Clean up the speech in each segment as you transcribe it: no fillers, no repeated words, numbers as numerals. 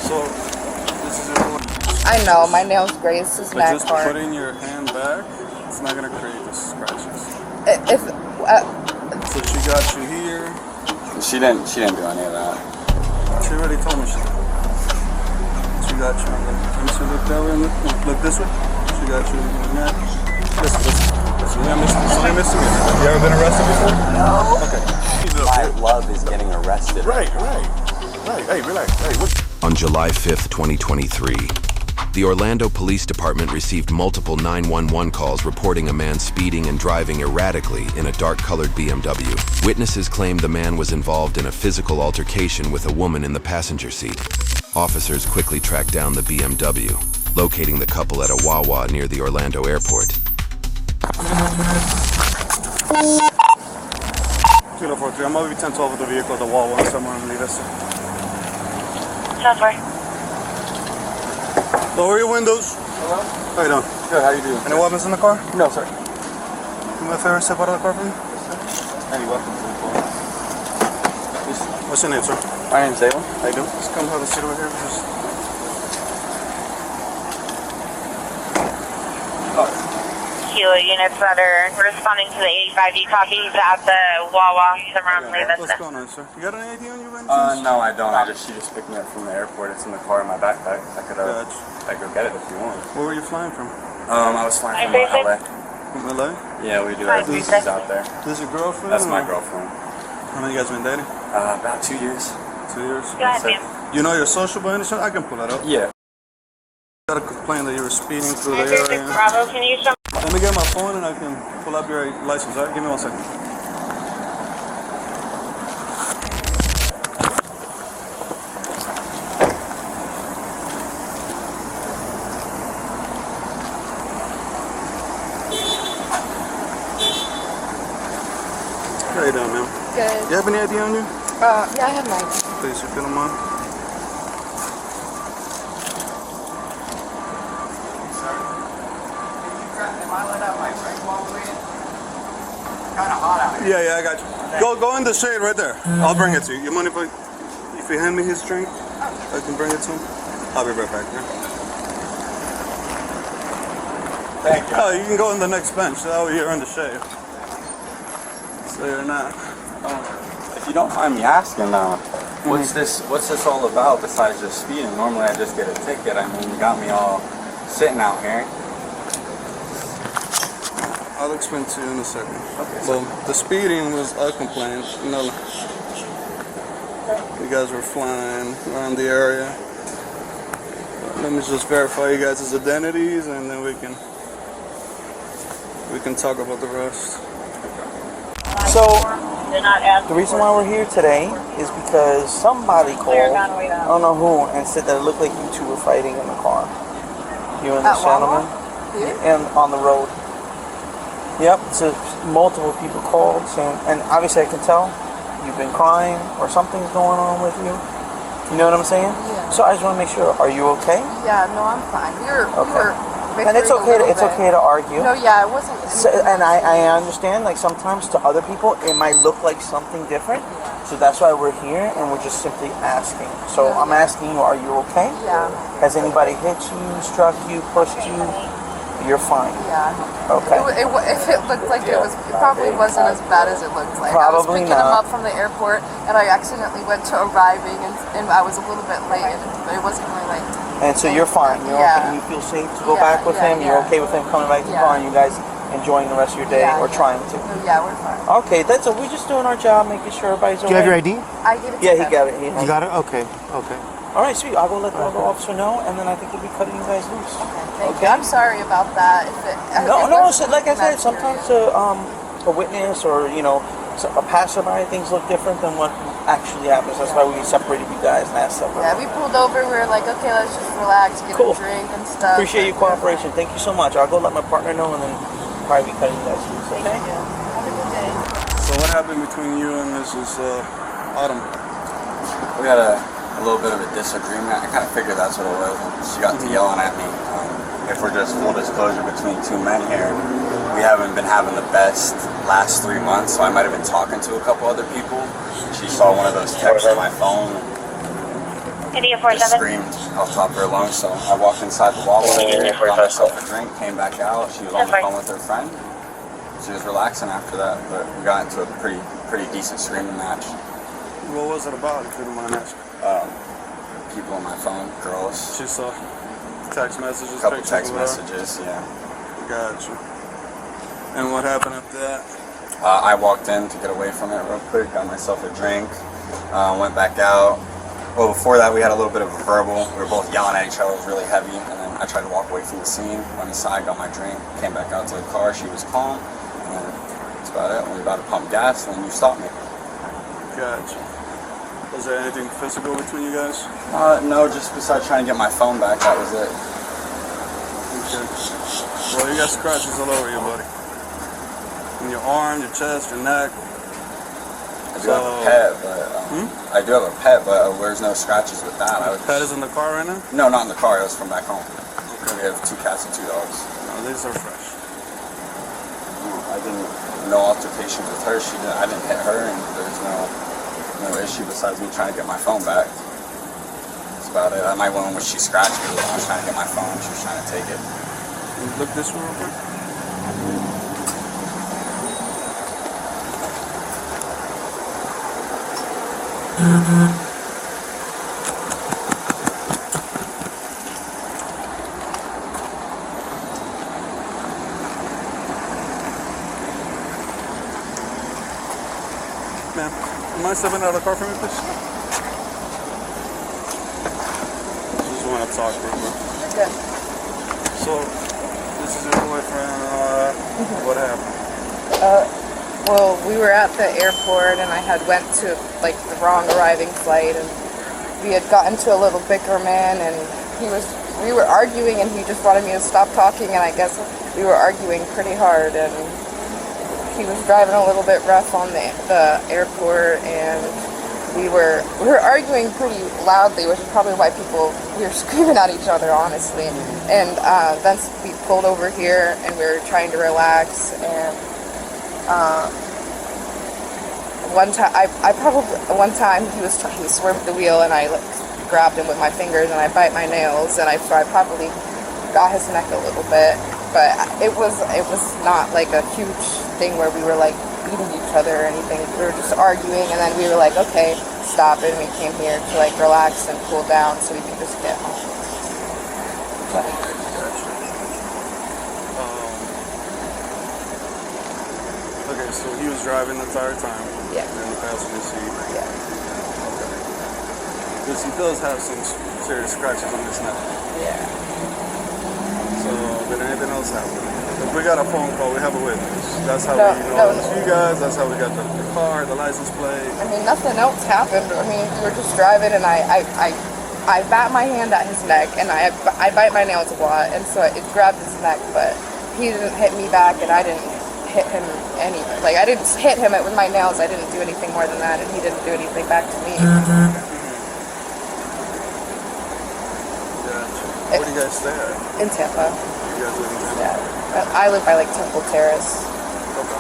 So, this is your... I know, my nail's gray. This is But not just hard. putting your hand back, it's not going to create the scratches. If So she got you here. She didn't do any of that. She already told me she did. She got you. Let me see, look that way. Look this way. She got you in the neck. Listen. You ain't missing it. You ever been arrested before? no. Okay. My love is getting arrested. Right. Hey, relax. Hey, what? On July 5th, 2023, the Orlando Police Department received multiple 911 calls reporting a man speeding and driving erratically in a dark-colored BMW. Witnesses claimed the man was involved in a physical altercation with a woman in the passenger seat. Officers quickly tracked down the BMW, locating the couple at a WaWa near the Orlando airport. 043, I'm going to be 1012 with the vehicle at the WaWa somewhere and leave us. Lower your windows. Hello? How you doing? Good, how you doing? Any weapons in the car? No, sir. Do me a favor, step out of the car for me. Any weapons in the car? What's your name, sir? My name's Salem. How you doing? Just come have a seat over here. Just... Kilo units that are responding to the 85D copies at the WaWa somewhere on Levis. What's going on, sir? You got any ID on you, by any chance? No, I don't. She just picked me up from the airport. It's in the car in my backpack. I could go get it if you want. Where were you flying from? I was flying from LA. From LA? Yeah, we do have visas out there. This is your girlfriend? That's my girlfriend. How many you guys been dating? About 2 years. 2 years? Go ahead, ma'am. You know your social by any chance? I can pull that up. Yeah. Got a complaint that you were speeding through the area. Bravo, can you show me? Let me get my phone and I can pull up your license, alright? Give me 1 second. How you doing, ma'am? Good. You have any ID on you? Yeah, I have mine. Please, if you don't mind. Yeah, I got you. Go in the shade right there. I'll bring it to you. You mind if you hand me his drink? I can bring it to him. I'll be right back. Thank you. Oh, you can go in the next bench. That way you're in the shade. So you're not. If you don't mind me asking, what's this all about besides just speeding? Normally I just get a ticket. I mean, you got me all sitting out here. I'll explain to you in a second. Okay. Well, the speeding was a complaint. You know, you guys were flying around the area. Let me just verify you guys' identities, and then we can talk about the rest. So, the reason why we're here today is because somebody called, I don't know who, and said that it looked like you two were fighting in the car. You and this gentleman. And on the road. Yep, so multiple people called saying, and obviously I can tell you've been crying or something's going on with you. You know what I'm saying? Yeah. So I just want to make sure, are you okay? Yeah, no, I'm fine. We were And it's okay to argue. No, yeah, it wasn't. So, and I understand, like, sometimes to other people it might look like something different. So that's why we're here, and we're just simply asking. So I'm asking you, are you okay? Yeah. Has anybody hit you, struck you, pushed you? You're fine. Yeah. Okay. If it looked like it probably wasn't as bad as it looked like. Probably I was picking him not. up from the airport, and I accidentally went to arriving, and I was a little bit late, but it wasn't really late. And so you're fine. You're okay. You feel safe to go back with him. You're okay with him coming back to the car, and you guys enjoying the rest of your day, or trying to. Yeah, we're fine. Okay, that's all. We're just doing our job, making sure everybody's okay. Do you have your ID? I gave it to Yeah, him. he got it. You got it? Okay. All right, sweet. I'll go let the other officer know, and then I think we'll be cutting you guys loose. Thank you. I'm sorry about that. No. So like I said, sometimes a witness or a passerby, things look different than what actually happens. That's why we separated you guys and asked separate. Yeah, we pulled over. We were like, okay, let's just relax, get a drink and stuff. Appreciate your cooperation. Thank you so much. I'll go let my partner know, and then probably be cutting you guys loose. Okay. Thank you. Have a good day. So what happened between you and Mrs. Autumn? We had a little bit of a disagreement. I kind of figured that's what it was. She got to yelling at me. If we're just full disclosure between two men here, we haven't been having the best last 3 months, so I might have been talking to a couple other people. She saw one of those texts on my phone. India just 47. screamed off top of her lungs. So I walked inside the WaWa, got myself a drink, came back out. She was on the phone with her friend. She was relaxing after that, but we got into a pretty decent screaming match. What was it about, if you don't mind asking? People on my phone, girls. She saw text messages, A couple pictures, text whatever? messages, yeah. Gotcha. And what happened after that? I walked in to get away from it real quick, got myself a drink, went back out. Well, before that, we had a little bit of a verbal. We were both yelling at each other, it was really heavy, and then I tried to walk away from the scene, went inside, got my drink, came back out to the car, she was calm, and then that's about it. We were about to pump gas, and then you stopped me. Gotcha. Was there anything physical between you guys? No, just besides trying to get my phone back, that was it. Okay. Well, you got scratches all over you, buddy. In your arm, your chest, your neck. I do have a pet, but I do have a pet, but there's no scratches with that. Pet is in the car right now? No, not in the car. It was from back home. Okay. We have 2 cats and 2 dogs. No, these are fresh. I didn't no altercations with her. I didn't hit her, and there's no issue besides me trying to get my phone back. That's about it. I might went when she scratched me. I was trying to get my phone. She was trying to take it. Can you look this way real quick? Ma'am, you mind stepping out of the car for me, please? Just want to talk real quick. Yeah. So, this is your boyfriend. What happened? Well, we were at the airport and I had went to like the wrong arriving flight, and we had gotten to a little bicker man, and we were arguing and he just wanted me to stop talking, and I guess we were arguing pretty hard, and he was driving a little bit rough on the airport, and we were arguing pretty loudly, which is probably why we were screaming at each other, honestly. And then we pulled over here and we were trying to relax, and one time he swerved the wheel, and I grabbed him with my fingers and I bite my nails, and I probably got his neck a little bit, but it was not like a huge thing where we were like beating each other or anything. We were just arguing, and then we were like, okay, stop it, and we came here to like relax and cool down so we could just get home. Okay, so he was driving the entire time. Yeah. In the passenger seat. Yeah. Okay. Because he does have some serious scratches on his neck. Yeah. So, did anything else happen? If we got a phone call, we have a witness. That's how No, we know no. it's you guys. That's how we got the car, the license plate. I mean, nothing else happened. I mean, we were just driving, and I bat my hand at his neck, and I bite my nails a lot, and so it grabbed his neck, but he didn't hit me back, and I didn't hit him I didn't hit him with my nails. I didn't do anything more than that, and he didn't do anything back to me. Gotcha. Where do you guys stay at? In Tampa. You guys live in Tampa? Yeah. I live by like Temple Terrace. Okay.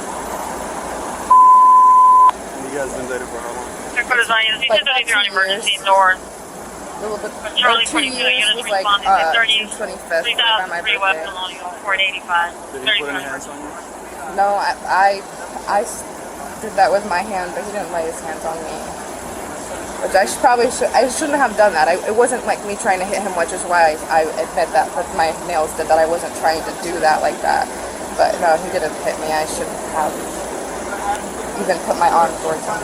And you guys been dating for how long? Airport is on you. Like 233 on 2 emergency years. doors. A little bit. Charlie 2 22 years units was like responding. 25th by my 3003 West birthday. Colonial, Port 85. Did he put any hands on you? No, I did that with my hand, but he didn't lay his hands on me. Which I shouldn't have done that. It wasn't like me trying to hit him, which is why I admit that with my nails did that. I wasn't trying to do that like that. But no, he didn't hit me. I shouldn't have even put my arm towards him.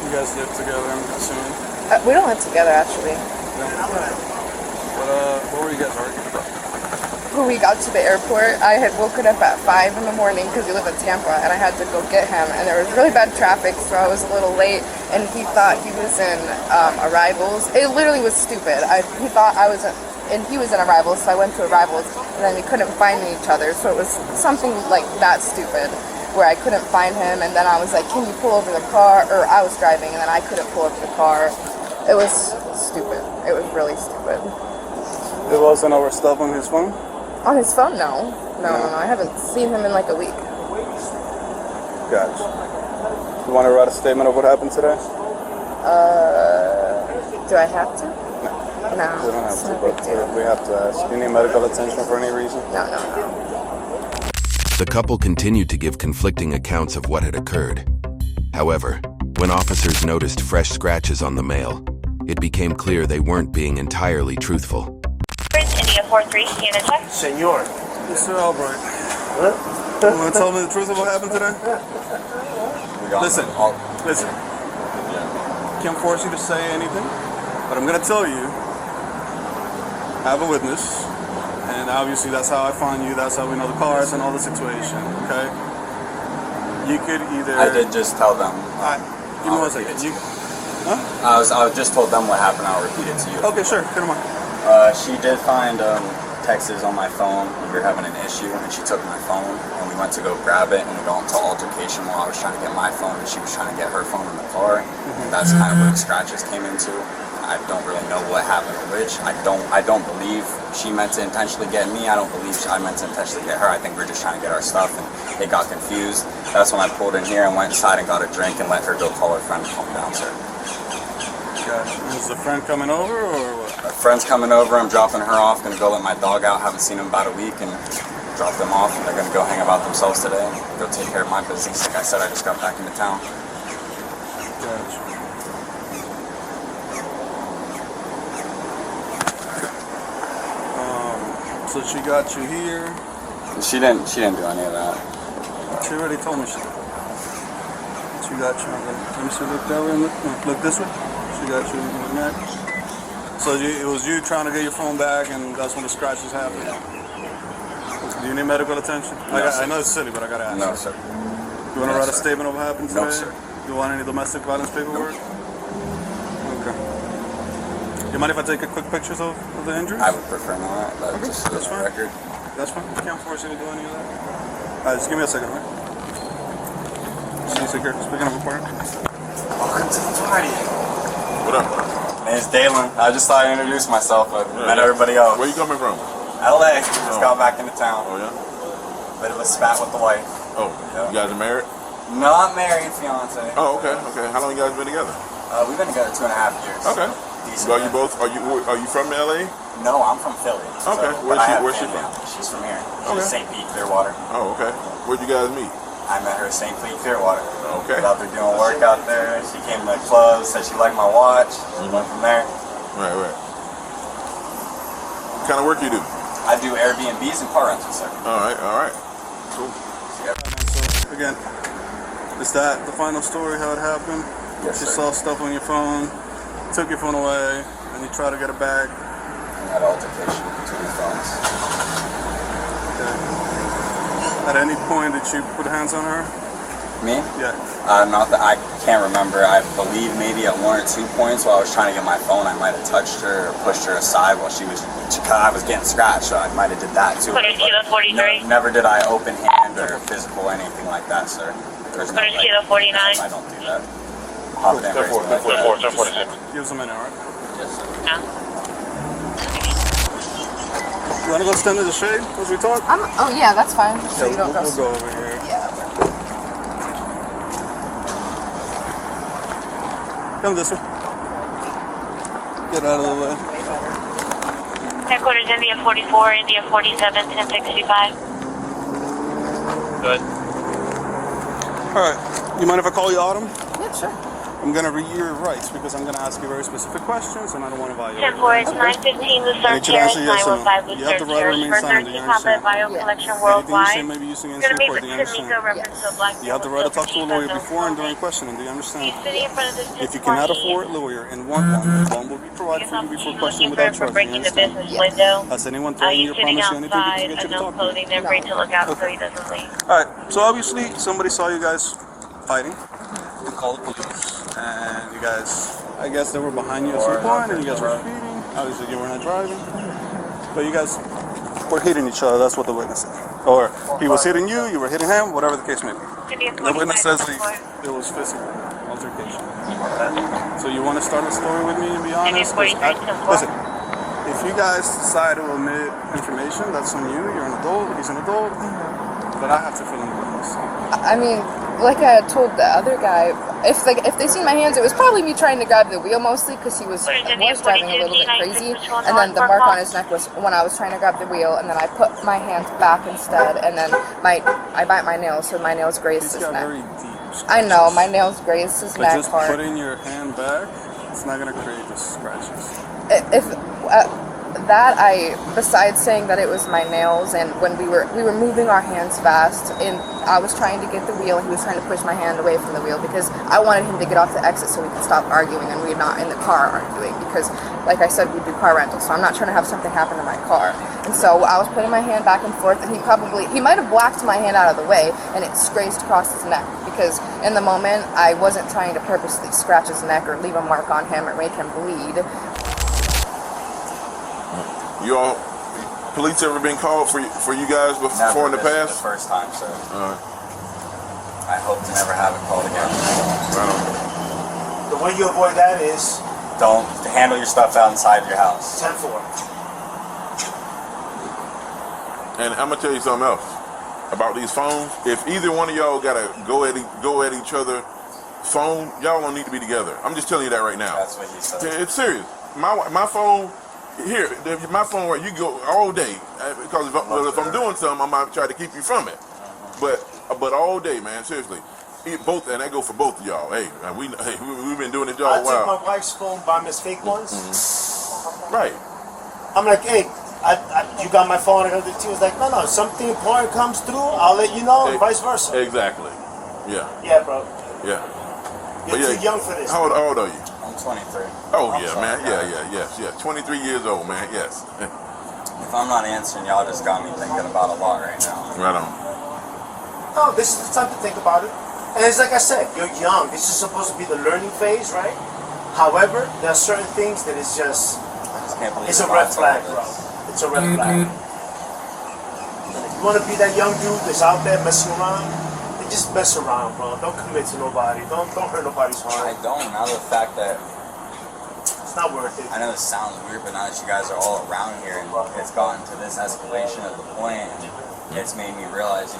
You guys live together, I'm assuming? We don't live together, actually. What were you guys arguing about? When we got to the airport, I had woken up at 5 in the morning because we live in Tampa, and I had to go get him, and there was really bad traffic, so I was a little late, and he thought he was in Arrivals. It literally was stupid. He thought I was and he was in Arrivals, so I went to Arrivals, and then we couldn't find each other, so it was something like that stupid, where I couldn't find him, and then I was like, can you pull over the car? Or I was driving, and then I couldn't pull over the car. It was stupid. It was really stupid. There wasn't our stuff on his phone? On his phone, no. No. I haven't seen him in like a week. Gotcha. You want to write a statement of what happened today? Do I have to? No. We don't have It's to, no but big deal. we have to ask. You need medical attention for any reason? No. The couple continued to give conflicting accounts of what had occurred. However, when officers noticed fresh scratches on the male, it became clear they weren't being entirely truthful. India 43, scan and check. Senor. Mr. Albright. You want to tell me the truth of what happened today? Listen. Can't force you to say anything, but I'm going to tell you. I have a witness, and obviously that's how I find you. That's how we know the cars and all the situation. Okay. You could either. I did just tell them. Give me 1 second. I was just told them what happened. I'll repeat it to you. Okay, sure. Get him on. She did find texts on my phone. We were having an issue, and she took my phone, and we went to go grab it, and we got into altercation while I was trying to get my phone, and she was trying to get her phone in the car. And that's kind of where the scratches came into. I don't really know what happened to which. I don't believe she meant to intentionally get me. I don't believe I meant to intentionally get her. I think we were just trying to get our stuff, and they got confused. That's when I pulled in here and went inside and got a drink and let her go call her friend to calm down, sir. Gotcha. Is the friend coming over or what? A friend's coming over. I'm dropping her off. Gonna go let my dog out. Haven't seen him about a week, and drop them off. And they're gonna go hang about themselves today and go take care of my business. Like I said, I just got back into town. Gotcha. So she got you here. She didn't do any of that. She already told me she did. She got you. Let me see. Look that way. Look this way. She got you in the neck. So it was you trying to get your phone back, and that's when the scratches happened. Do you need medical attention? No, I know it's silly, but I gotta ask. No, sir. You want to write a statement of what happened today? No, sir. You want any domestic violence paperwork? Okay. You mind if I take a quick pictures of the injuries? I would prefer not. Just That's for fine. the record. That's fine. I can't force you to do any of that. Alright, just give me a second, right? Speaking of a park. Welcome to the party. What up? My name's Dalen. I just thought I'd introduce myself, but met everybody else. Where you coming from? LA. Just got back into town. Oh, yeah? Bit of a spat with the wife. Oh, Yeah. you guys are married? Not married, fiance. Oh, okay. How long you guys been together? We've been together 2.5 years. Okay. Decent. So are you from LA? No, I'm from Philly. Okay. Where's she from? She's from here. Okay. She's St. Pete, Clearwater. Oh, okay. Where'd you guys meet? I met her at St. Pete, Clearwater. Okay. Was out there doing work out there. She came to the club, said she liked my watch. Went from there. Right. What kind of work you do? I do Airbnbs and car rentals, sir. All right. Cool. So again, is that the final story? How it happened? Yes, You sir. saw stuff on your phone, took your phone away, and you try to get it back. We had altercation between phones. Okay. At any point did you put hands on her? Me? Yeah. Not that I can't remember. I believe maybe at 1 or 2 points while I was trying to get my phone, I might have touched her or pushed her aside while I was getting scratched, so I might have did that too. Kilo 43. Never did I open hand or physical or anything like that, sir. There's no, like, Kilo 49. I don't do that. Hop in, raise my leg. Give us a minute, alright? Yes, sir. No. You wanna go stand in the shade as we talk? Oh yeah, that's fine. So you don't we'll go. go over here. Yeah. Come this way. Get out of the way. Headquarters India 44, India 47, 1065. Good. Alright. You mind if I call you Autumn? Yeah, sure. I'm gonna read your rights because I'm gonna ask you very specific questions and I don't want to violate. 10 4, it's 915 I Lucerne need you to answer Terrace, yes or no. 915 You have the Lucerne right to Terrace, remain for silent, do 30 you Papa understand? Bio Yeah. Collection Anything you say Worldwide. may be used against Gonna you be in court, do you Pacifico understand? reference to a black You have the right to talk to a lawyer before and during questioning, do you understand? Sitting in front of this If you cannot afford a lawyer and want one will be provided for you before questioning without charge, do you breaking the understand? business window. Has anyone threatened you He's or sitting promised you anything outside, to get you to unknown talk to clothing, you? they're free to look out so he doesn't leave. Alright, so obviously somebody saw you guys fighting and called the police. And you guys, I guess they were behind you at some point and you guys were speeding. Obviously you were not driving. But you guys were hitting each other, that's what the witness said. Or he was hitting you, you were hitting him, whatever the case may be. The witness says it was physical altercation. So you want to start a story with me and be honest? 'Cause listen, if you guys decide to omit information, that's on you. You're an adult, he's an adult. but I have to fill in the blanks. I mean, like I had told the other guy, if they seen my hands, it was probably me trying to grab the wheel mostly because he was driving a little bit crazy, and then the mark on his neck was when I was trying to grab the wheel, and then I put my hands back instead, and then I bite my nails, so my nails grazed his neck. Very deep scratches. I know, my nails grazed his But neck just hard. putting your hand back, it's not gonna create the scratches. If besides saying that it was my nails, and when we were moving our hands fast, and I was trying to get the wheel, and he was trying to push my hand away from the wheel because I wanted him to get off the exit so we could stop arguing and we're not in the car arguing because, like I said, we do car rentals, so I'm not trying to have something happen to my car. And so I was putting my hand back and forth, and he might have whacked my hand out of the way, and it grazed across his neck because in the moment I wasn't trying to purposely scratch his neck or leave a mark on him or make him bleed. You all, police ever been called for you guys before in the past? This is the first time, sir. I hope to never have it called again. The way you avoid that is Don't handle your stuff outside your house. 10-4. And I'm gonna tell you something else about these phones. If either one of y'all gotta go at each other phone, y'all don't need to be together. I'm just telling you that right now. That's what he said. It's serious. My phone. Here, my phone where you go all day because if I'm doing something, I might try to keep you from it. But all day, man, seriously, both and that go for both of y'all. Hey, we've been doing this job a I took while. my wife's phone, buy mistake once. Right. I'm like, hey, you got my phone. She was like, no, something important comes through, I'll let you know, and vice versa. Exactly. Yeah. Yeah, bro. Yeah. You're too young for this. How old are you? I'm 23. Oh yeah, man. Yeah. 23 years old, man. Yes. If I'm not answering, y'all just got me thinking about a lot right now. Right on. No, this is the time to think about it. And it's like I said, you're young. This is supposed to be the learning phase, right? However, there are certain things that is just, I just can't believe it's a it's red not flag, all bro. this. It's a red flag. And if you want to be that young dude that's out there messing around, then just mess around, bro. Don't commit to nobody. Don't hurt nobody's I heart. don't. Now the fact that It's not worth it. I know this sounds weird, but now that you guys are all around here and it's gotten to this escalation of the point, it's made me realize,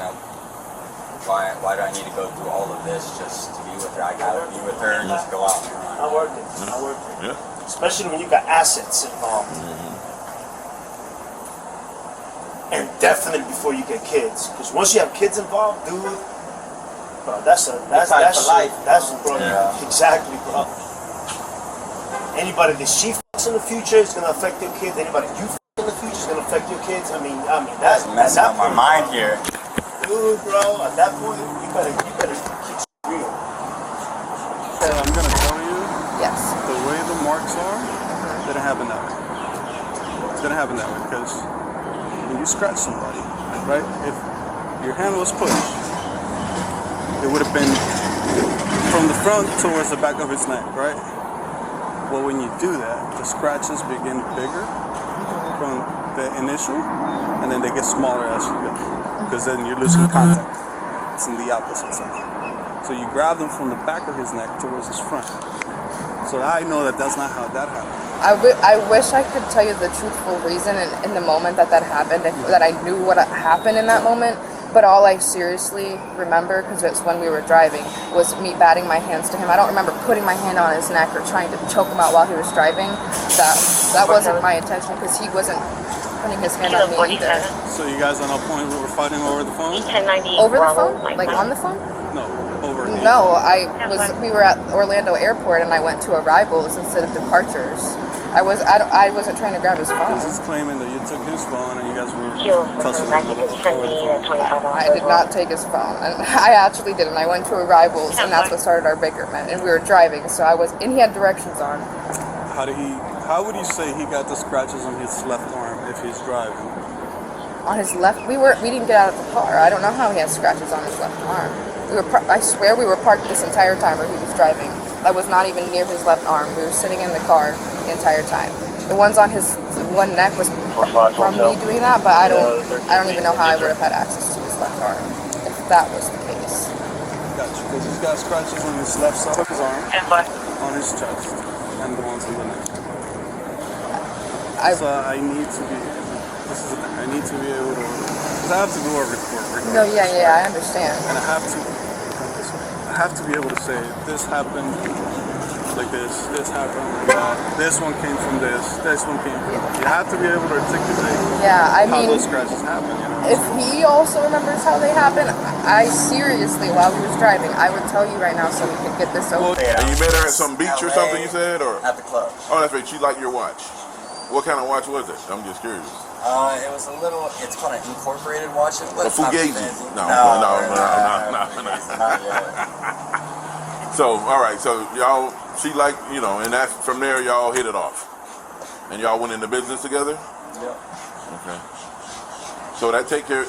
why do I need to go through all of this just to be with her? I gotta be with her and just go out and run. Not worth it. Not worth it. Yeah. Especially when you got assets involved. And definitely before you get kids. Because once you have kids involved, dude, bro, that's for life. That's bro. Yeah. Exactly, bro. Anybody that she fucks in the future is gonna affect your kids. Anybody you fuck in the future is gonna affect your kids. I mean That's messing up my mind here. Dude, bro, at that point you better keep it real. I'm gonna tell you, Yes. the way the marks are, didn't happen that way. It's gonna happen that way because when you scratch somebody, right? If your hand was pushed, it would have been from the front towards the back of his neck, right? Well, when you do that, the scratches begin bigger from the initial, and then they get smaller as you go, because then you're losing contact. It's in the opposite side. So you grab them from the back of his neck towards his front. So I know that that's not how that happened. I wish I could tell you the truthful reason in the moment that happened, that I knew what happened in that moment. But all I seriously remember, because it's when we were driving, was me batting my hands to him. I don't remember putting my hand on his neck or trying to choke him out while he was driving. That wasn't my intention, because he wasn't putting his hand on me either. So you guys on a point where we're fighting over the phone? Over the phone? Like on the phone? No, over the No, we were at Orlando Airport, and I went to arrivals instead of departures. I wasn't trying to grab his phone. Because he's claiming that you took his phone and you guys were touching him over the phone. I did not take his phone, and I actually didn't. I went to arrivals, and that's what started our bickerment. And we were driving, so and he had directions on. How would you say he got the scratches on his left arm if he's driving? On his left, we didn't get out of the car. I don't know how he had scratches on his left arm. I swear we were parked this entire time where he was driving. I was not even near his left arm. We were sitting in the car the entire time. The ones on his one neck was from me doing that, but I don't even know how I would have had access to his left arm if that was the case. Gotcha. Because he's got scratches on his left side of his arm, on his chest, and the ones on the neck. So I need to be. This is the thing. I need to be able to. Because I have to do a report record. No, yeah, I understand. And I have to be able to say this happened like this happened like that. This one came from this one came from that. You have to be able to articulate I how mean, those scratches happen, you know. if he also remembers how they happen, I seriously, while he was driving, I would tell you right now so we could get this over. And you met her at some beach or something, you said? Or At the club. Oh, that's right. She liked your watch. What kind of watch was it? I'm just curious. It was a little, it's called an incorporated watch. A Fugazi. No. Not yet. So, all right. So y'all, she like, you know, and that from there y'all hit it off, and y'all went into business together. Yep. Okay. So that takes care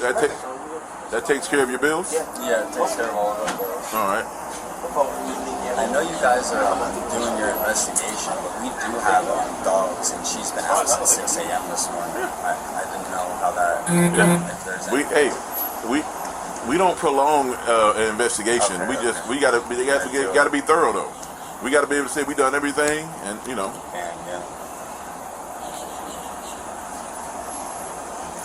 of your bills. Yeah, it takes care of all of them bills. All right. I know you guys are doing your investigation, but we do have dogs, and she's been out since 6 a.m. this morning. I didn't know how that. If there's We don't prolong an investigation. Okay, We gotta be thorough though. We gotta be able to say we done everything, and you know. Yeah.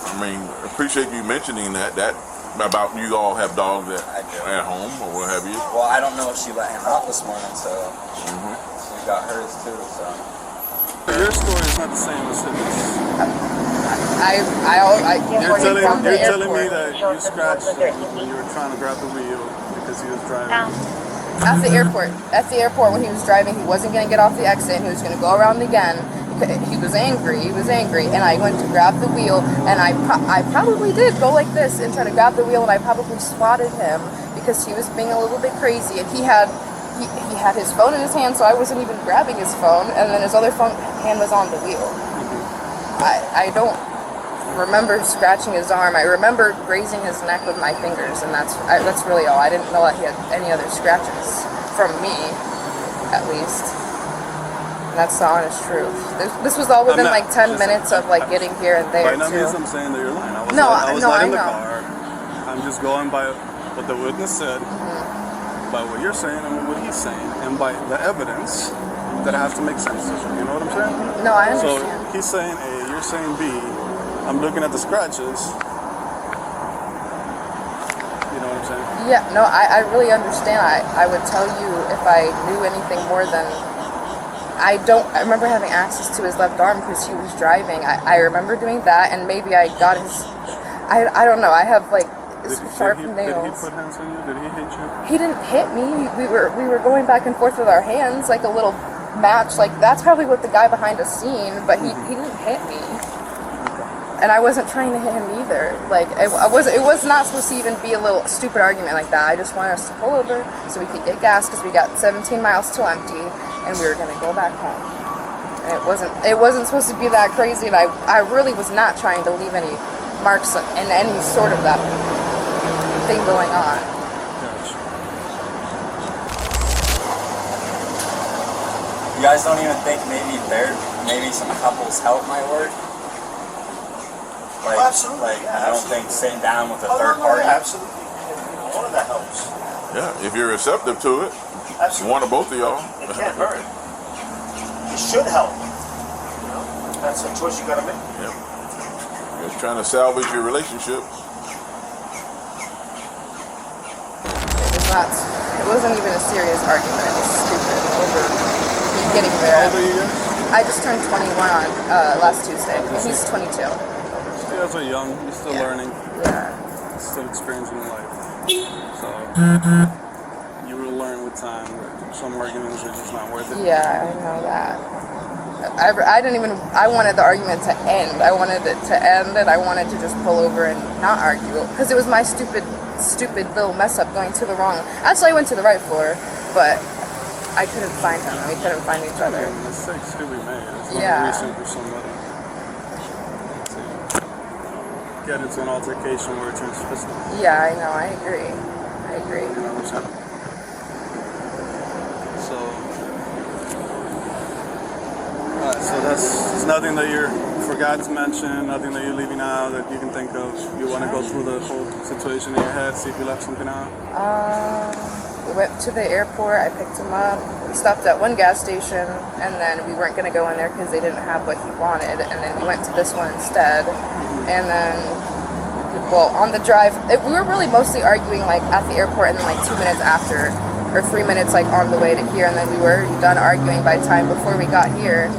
I mean, appreciate you mentioning that about you all have dogs at home or what have you. Well, I don't know if she let him out this morning, so we got hers too. So Your story is not the same as his. You're You're telling me that you scratched him when you were trying to grab the wheel because he was driving. At the airport when he was driving, he wasn't going to get off the exit. He was going to go around again. He was angry, and I went to grab the wheel, and I probably did go like this and try to grab the wheel, and I probably swatted him because he was being a little bit crazy, and he had his phone in his hand, so I wasn't even grabbing his phone, and then his other hand was on the wheel. I don't remember scratching his arm. I remember grazing his neck with my fingers, and that's really all. I didn't know that he had any other scratches from me, at least. And that's the honest truth. This was all within like 10 minutes of like getting here and there. By no means I'm saying that you're lying. I was not in the car. I'm just going by what the witness said, by what you're saying and what he's saying, and by the evidence that I have to make sense of. You know what I'm saying? No, I understand. So he's saying A, you're saying B. I'm looking at the scratches. You know what I'm saying? Yeah, no, I really understand. I would tell you if I knew anything more than... I remember having access to his left arm because he was driving. I remember doing that, and maybe I got his... I don't know. I have like sharp nails. Did he put hands on you? Did he hit you? He didn't hit me. We were going back and forth with our hands like a little match. Like that's probably what the guy behind us seen, but he didn't hit me. And I wasn't trying to hit him either. Like it was not supposed to even be a little stupid argument like that. I just wanted us to pull over so we could get gas because we got 17 miles till empty, and we were gonna go back home. And it wasn't supposed to be that crazy, and I really was not trying to leave any marks in any sort of that thing going on. you guys don't even think maybe some couples help might work? Like, absolutely. Like Yeah, I don't absolutely. think sitting down with a third party. Absolutely. All of that helps. Yeah, if you're receptive to it, Absolutely. one or both of y'all. It can't hurt. It should help. You know, that's a choice you gotta make. Yep. Just trying to salvage your relationship. It wasn't even a serious argument. It was stupid over me getting there. How old are you guys? I just turned 21 on last Tuesday, and he's 22. You guys are young. You're still learning. Yeah. Still experiencing life. So you will learn with time that some arguments are just not worth it. Yeah, I know that. I didn't even. I wanted the argument to end. I wanted it to end, and I wanted to just pull over and not argue because it was my stupid little mess up going to the wrong. Actually, I went to the right floor, but I couldn't find him. We couldn't find each other. Mistakes could be made. It's not Yeah. reason for somebody to get into an altercation where it turns physical. Yeah, I know. I agree. You know what I'm saying? So, alright, so there's nothing that you forgot to mention, nothing that you're leaving out that you can think of. You want to go through the whole situation in your head, see if you left something out? We went to the airport. I picked him up. We stopped at one gas station, and then we weren't going to go in there because they didn't have what he wanted. And then we went to this one instead. And then well, on the drive, we were really mostly arguing like at the airport and then like 2 minutes after, or 3 minutes like on the way to here, and then we were done arguing by time before we got here.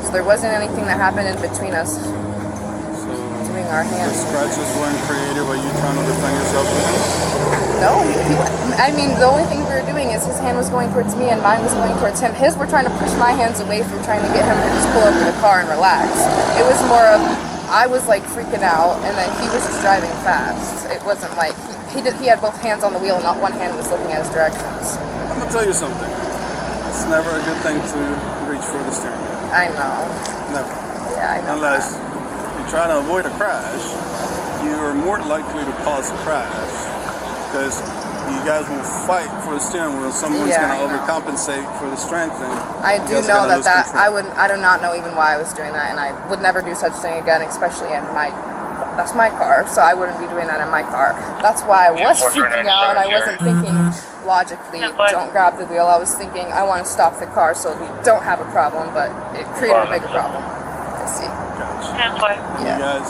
So there wasn't anything that happened in between us doing our The hands. scratches weren't created by you trying to defend yourself with him? No, I mean, the only thing we were doing is his hand was going towards me and mine was going towards him. His were trying to push my hands away from trying to get him to just pull over the car and relax. It was more of, I was like freaking out and then he was just driving fast. It wasn't like, he had both hands on the wheel and not one hand was looking at his directions. I'm gonna tell you something. It's never a good thing to reach for the steering wheel. I know. Never. Yeah, I know. Unless you try to avoid a crash, you're more likely to cause a crash because you guys will fight for the steering wheel. Someone's Yeah, going to I know. overcompensate for the strength. And I you do guys know are gonna that lose control. I do not know even why I was doing that, and I would never do such thing again, especially in that's my car, so I wouldn't be doing that in my car. That's why I was freaking out, and I wasn't thinking logically, don't grab the wheel. I was thinking, I want to stop the car so we don't have a problem, but it created a bigger problem. I see. Gotcha. You Yeah. guys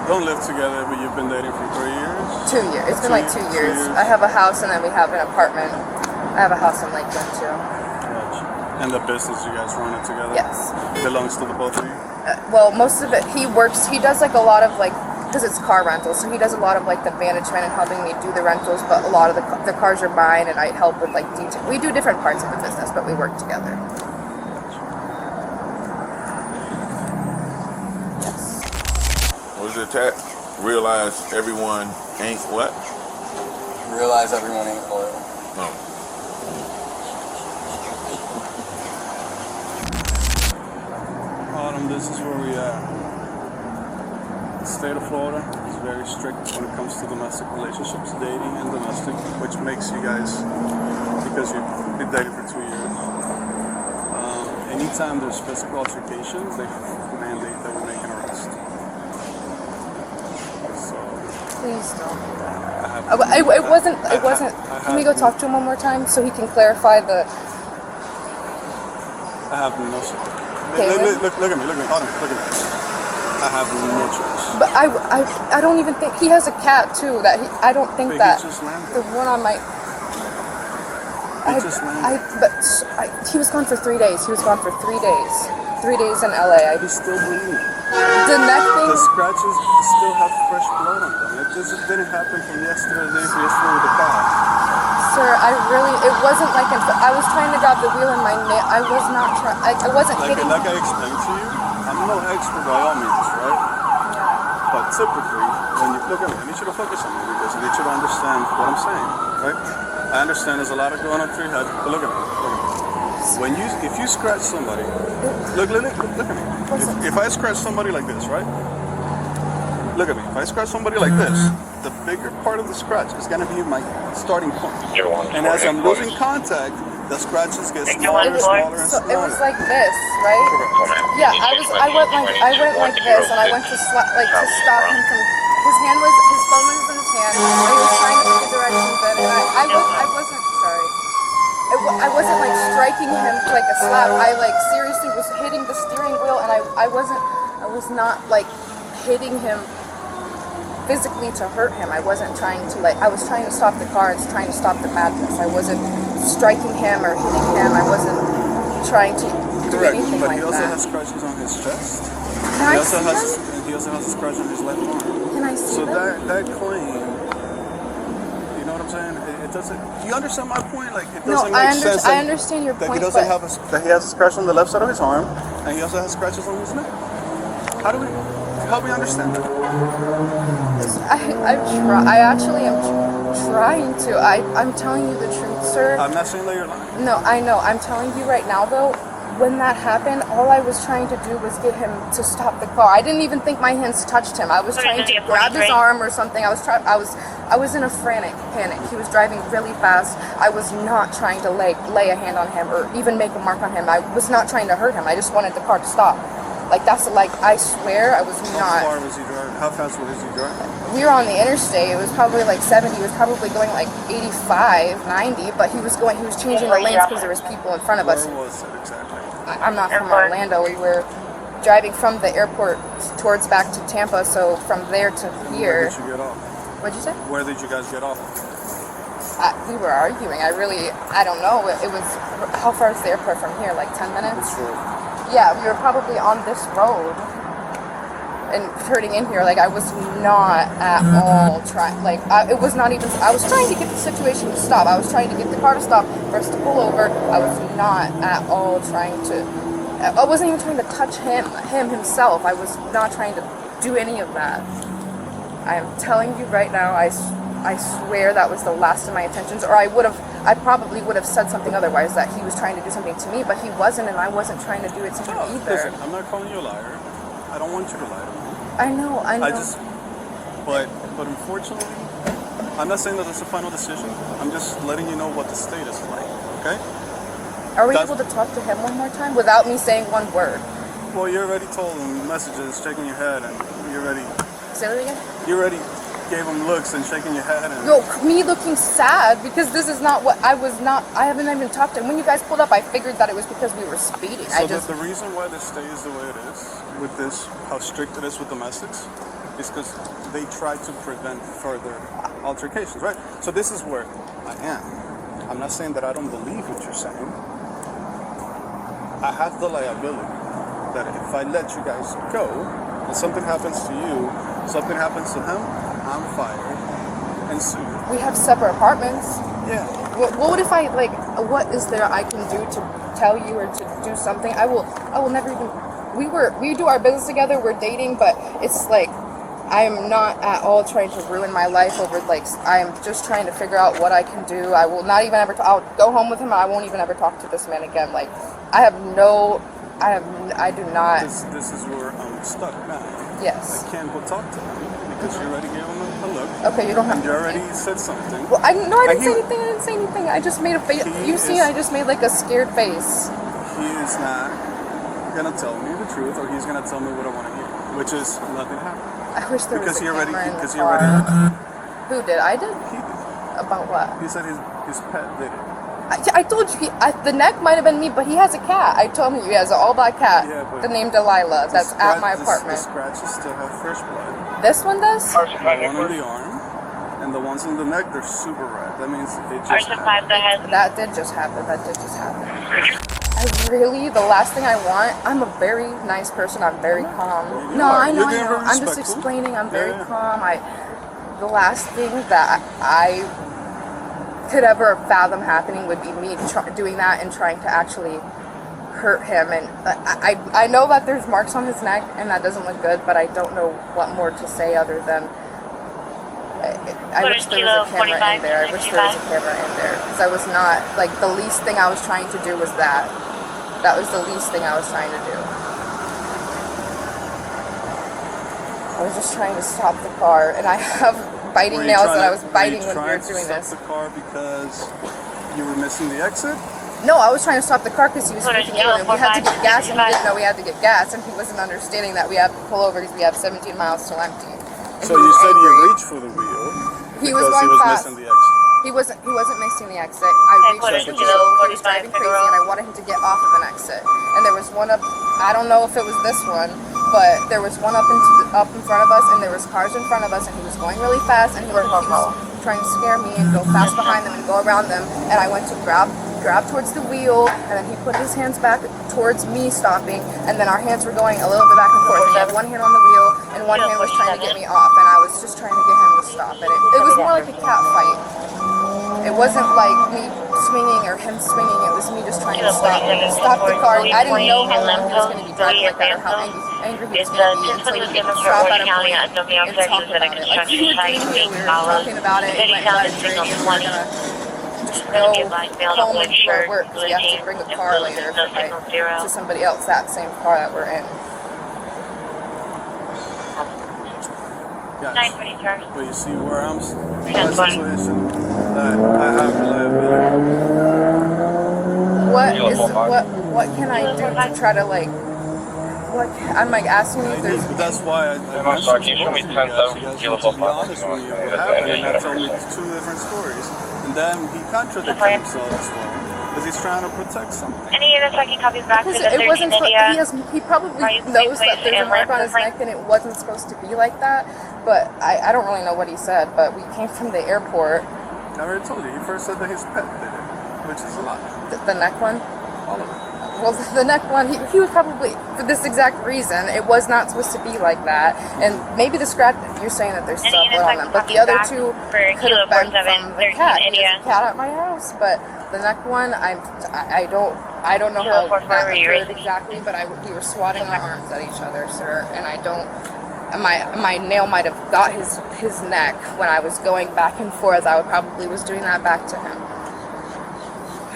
don't live together, but you've been dating for 3 years? 2 years. It's been like 2 years. I have a house, and then we have an apartment. I have a house in Lakeland, too. Gotcha. And the business you guys run it together? Yes. Belongs to the both of you? Well, most of it, he does like a lot of like, because it's car rentals, so he does a lot of like the management and helping me do the rentals, but a lot of the cars are mine and I help with like detail. We do different parts of the business, but we work together. Yes. Was it attack? Realize everyone ain't what? Realize everyone ain't loyal. No. Autumn, this is where we are. The state of Florida is very strict when it comes to domestic relationships, dating and domestic, which makes you guys, because you've been dating for 2 years. Anytime there's physical altercations, they mandate that we make an arrest. So Please don't do that. I have It wasn't. Can we go talk to him one more time so he can clarify the? I have no choice. Okay, Look at me, Autumn, look at me. I have no choice. But I don't even think he has a cat too. I don't think But he that just landed. the one on my. He just landed. He was gone for 3 days. He was gone for 3 days. 3 days in LA. He's still bleeding. The neck thing. The scratches still have fresh blood on them. It just didn't happen from yesterday with the car. Sir, it wasn't like, I was trying to grab the wheel in my nail. I was not trying, I wasn't hitting. Like I explained to you, I'm no expert by all means, right? But typically, when you look at me, I need you to focus on me because I need you to understand what I'm saying, right? I understand there's a lot of going on through your head, but look at me. If you scratch somebody, look at me. If I scratch somebody like this, right? Look at me. If I scratch somebody like this, the bigger part of the scratch is going to be my starting point. And as I'm losing contact, the scratches get smaller and smaller and So smaller. it was like this, right? Yeah, I went like this, and I went to stop him from. His phone was in his hand, and he was trying to make the directions in, and I wasn't sorry. I wasn't like striking him like a slap. I like seriously was hitting the steering wheel, and I was not like hitting him physically to hurt him. I wasn't trying to I was trying to stop the car and trying to stop the madness. I wasn't striking him or hitting him. I wasn't trying to do Correct, anything but like he also that. has scratches on his chest. Can I see them? He also has a scratch on his left arm. Can I see So them? that claim, you know what I'm saying? It doesn't. Do you understand my point? Like it No, doesn't make sense. I understand your that point, he doesn't but have that he has a scratch on the left side of his arm, and he also has scratches on his neck. How do we help me understand that? I actually am trying to. I'm telling you the truth, sir. I'm not saying that you're lying. No, I know. I'm telling you right now, though. When that happened, all I was trying to do was get him to stop the car. I didn't even think my hands touched him. I was trying to grab his arm or something. I was in a frantic panic. He was driving really fast. I was not trying to lay a hand on him or even make a mark on him. I was not trying to hurt him. I just wanted the car to stop. I swear I was not. How far was he driving? How fast was he driving? We were on the interstate. It was probably like 70. He was probably going like 85, 90, but he was changing the lanes because there was people in front of us. Where was it exactly? I'm not from Orlando. We were driving from the airport towards back to Tampa, so from there to here. Where did you get off? What'd you say? Where did you guys get off? We were arguing. I don't know. It was, how far is the airport from here? Like 10 minutes? This road. Yeah, we were probably on this road and turning in here. Like, I was not at all trying, like, it was not even, I was trying to get the situation to stop. I was trying to get the car to stop, for us to pull over. I was not at all trying to, I wasn't even trying to touch him himself. I was not trying to do any of that. I am telling you right now, I swear that was the last of my intentions, or I probably would have said something otherwise, that he was trying to do something to me, but he wasn't, and I wasn't trying to do it to him either. Listen, I'm not calling you a liar. I don't want you to lie to me. I know. But unfortunately, I'm not saying that it's a final decision. I'm just letting you know what the state is like, okay? Are we able to talk to him one more time without me saying one word? Well, you already told him messages, shaking your head, and you already... Say that again? You already gave him looks and shaking your head. And no, me looking sad, because this is not what I was not... I haven't even talked to him. When you guys pulled up, I figured that it was because we were speeding. So the reason why this state is the way it is, with this, how strict it is with domestics, is because they try to prevent further altercations, right? So this is where I am. I'm not saying that I don't believe what you're saying. I have the liability that if I let you guys go, and something happens to you, something happens to him, I'm fired and sued. We have separate apartments. Yeah. What if I, like, what is there I can do to tell you or to do something? I will never even... We do our business together, we're dating, but it's like, I am not at all trying to ruin my life over, like, I am just trying to figure out what I can do. I will not even ever, I'll go home with him and I won't even ever talk to this man again. Like, I do not. This is where I'm stuck now. Yes. I can't go talk to him because you already gave him a look. Okay, you don't have and to. You already said something. Well, I didn't say anything. I just made a face. I just made like a scared face. He is not gonna tell me the truth, or he's gonna tell me what I want to hear, which is nothing happened. I wish there was a camera in the he car. already. Who did? I did? He did. About what? He said his pet did it. I told you, the neck might have been me, but he has a cat. I told him he has an all-black cat, the name Delilah, that's at my apartment. The scratches still have fresh blood. This one does? The one on the arm, and the ones on the neck, they're super red. That means it just happened. That did just happen. The last thing I want, I'm a very nice person, I'm very calm. No, I know. I'm just explaining, I'm very calm. The last thing that I could ever fathom happening would be me doing that and trying to actually hurt him. And I know that there's marks on his neck and that doesn't look good, but I don't know what more to say other than I wish there was a camera in there. Because I was not, like, the least thing I was trying to do was that. That was the least thing I was trying to do. I was just trying to stop the car, and I have biting nails that I was biting when we were doing this. Stop the car because you were missing the exit? No, I was trying to stop the car because he was freaking out, and we had to get gas, and he didn't know we had to get gas, and he wasn't understanding that we had to pull over because we have 17 miles till empty. So you said you reached for the wheel because he was missing the exit. He wasn't missing the exit. I reached for the wheel. He was driving crazy, and I wanted him to get off of an exit. And there was one up. I don't know if it was this one, but there was one up in front of us, and there was cars in front of us, and he was going really fast, and he was trying to scare me and go fast behind them and go around them. And I went to grab towards the wheel, and then he put his hands back towards me stopping, and then our hands were going a little bit back and forth. He had one hand on the wheel, and one hand was trying to get me off, and I was just trying to get him to stop. And it was more like a cat fight. It wasn't like me swinging or him swinging. It was me just trying to stop the car. I didn't know how long he was going to be driving like that or how angry he was going to be until we stop at a point and talk about it. Like we were talking about it and like had a drink and we were going to just go home and go to work because we have to bring a car later to somebody else, that same car that we're in. Yes. But you see where I'm in a situation that I have reliability. What can I do to try to, like, I'm like asking you if there's... That's why I mentioned you guys. You guys to be honest with you what happened, and I told me two different stories. And then he contradicted himself as well. Because he's trying to protect something. Any units I can copy back to the It 13 wasn't. India? He probably knows that there's a mark on his neck, and it wasn't supposed to be like that. But I don't really know what he said. But we came from the airport. I already told you. He first said that his pet did it, which is a lie. The neck one. All of it. Well, the neck one, he was probably, for this exact reason, it was not supposed to be like that. And maybe the scratch, you're saying that there's still blood on them, but the other two could have been from the cat. There's a cat at my house, but the neck one, I don't know how that occurred exactly, but we were swatting our arms at each other, sir, and I don't, my nail might have got his neck when I was going back and forth. I probably was doing that back to him.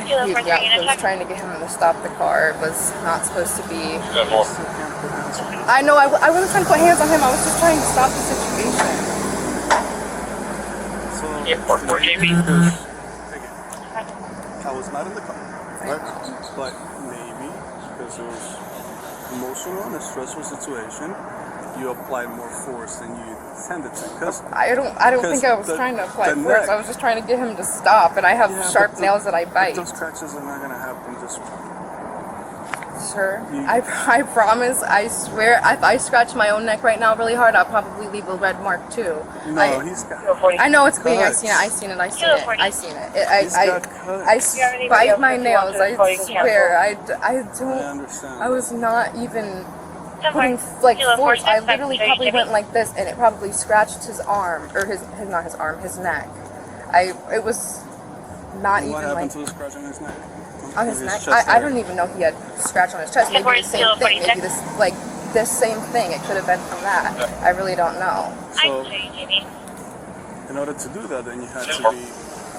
He was trying to get him to stop the car. It was not supposed to be. I know, I wasn't trying to put hands on him. I was just trying to stop the situation. So, Airport 4JB. I was not in the car, right? But maybe because it was emotional and a stressful situation, you applied more force than you intended to. Cause I don't think I was trying to apply force. I was just trying to get him to stop, and I have sharp nails that I bite. Those scratches are not gonna happen just. Sir, I promise, I swear, if I scratch my own neck right now really hard, I'll probably leave a red mark too. No, he's got. I know it's bleeding. I seen it. I bite my nails. I swear. I don't. I understand. I was not even putting like force. I literally probably went like this, and it probably scratched his arm, or not his arm, his neck. It was not even What happened like to the scratch on his neck? on his neck. I don't even know he had scratch on his chest. Maybe the same thing. Maybe this same thing. It could have been from that. I really don't know. So, in order to do that, then you had to be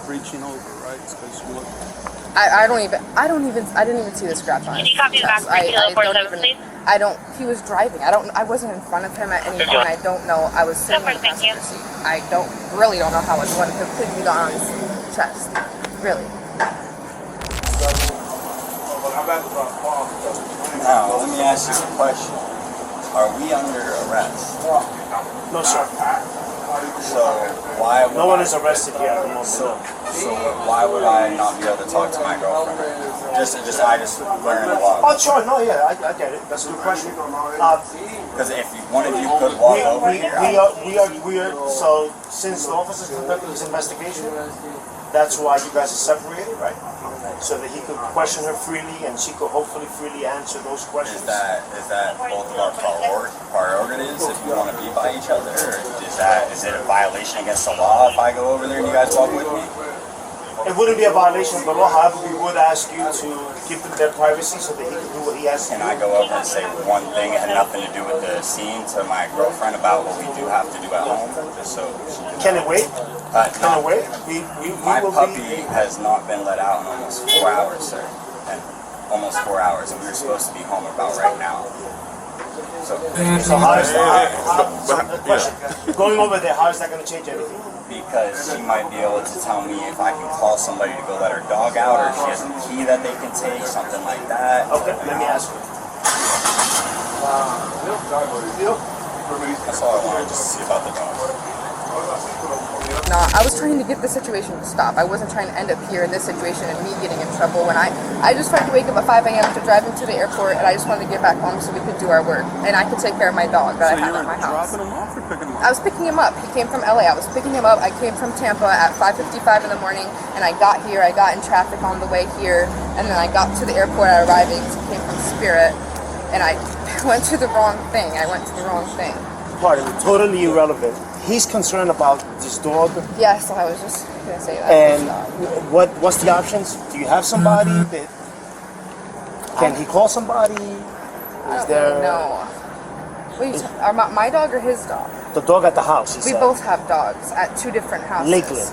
reaching over, right? Because you look. I didn't even see the scratch on his chest. He was driving. I wasn't in front of him at any point. I don't know. I was sitting in the passenger seat. I really don't know how it would have completely gone on his chest. Really. Now, let me ask you a question. Are we under arrest? No, sir. So why would No one is arrested yet at the moment. So why would I not be able to talk to my girlfriend? I just learned a lot. Oh, sure. No, yeah, I get it. That's a good question. Because if one of you could walk over here, we are. So since the officers conducted this investigation, that's why you guys are separated, right? So that he could question her freely, and she could hopefully freely answer those questions. Is that both of our priorities if you want to be by each other, or is it a violation against the law if I go over there and you guys walk with me? It wouldn't be a violation of the law. However, we would ask you to give them their privacy so that he can do what he has to do. Can I go over and say one thing that had nothing to do with the scene to my girlfriend about what we do have to do at home, just so she Can it wait? Can it wait? My puppy has not been let out in almost 4 hours, sir. And almost 4 hours, and we were supposed to be home about right now. So how is that? Going over there, how is that going to change anything? Because she might be able to tell me if I can call somebody to go let her dog out, or if she has a key that they can take, something like that. Okay, let me ask you. That's all I wanted, just to see about the dog. No, I was trying to get the situation to stop. I wasn't trying to end up here in this situation and me getting in trouble when I just tried to wake up at 5 a.m. to drive him to the airport, and I just wanted to get back home so we could do our work. And I could take care of my dog that I have at my house. So you were dropping him off or picking him up? I was picking him up. He came from LA. I was picking him up. I came from Tampa at 5:55 in the morning, and I got here. I got in traffic on the way here, and then I got to the airport arriving. He came from Spirit, and I went to the wrong thing. Pardon, totally irrelevant. He's concerned about this dog. Yeah, so I was just gonna say that. And what's the options? Do you have somebody that can he call somebody? I don't really know. Wait, my dog or his dog? The dog at the house. We both have dogs at two different houses. Lakeland.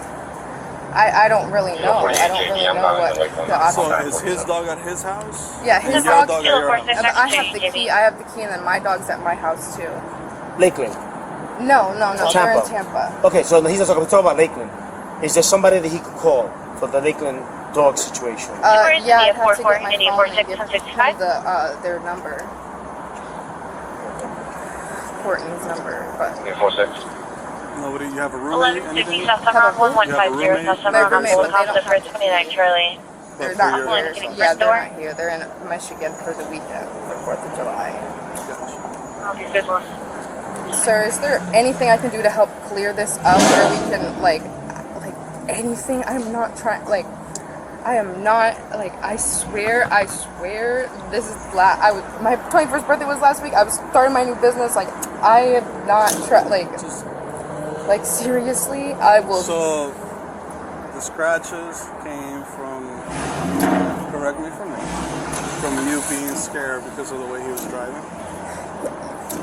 I don't really know. I don't really know what the options are. So is his dog at his house? Yeah, his And your dog. dog at your house? I have the key. And then my dog's at my house too. Lakeland. No. They're in Tampa. Okay, so he's talking about Lakeland. Is there somebody that he could call for the Lakeland dog situation? Yeah, I'd have to get my phone and give him their number. Courtney's number, but. 846. Nobody, you have a roommate? 1150 South Summer 1150 South Summer on Boulder House, the 29 Charlie. They're for not your- here. Can you Yeah, front they're door? not here. They're in Michigan for the weekend for 4th of July. Okay, good one. Sir, is there anything I can do to help clear this up where we can, like anything? I'm not trying, like, I am not, like, I swear, this is my 21st birthday was last week. I was starting my new business, like, I am not like, seriously, I will. So, the scratches came from, correct me if I'm wrong, from you being scared because of the way he was driving?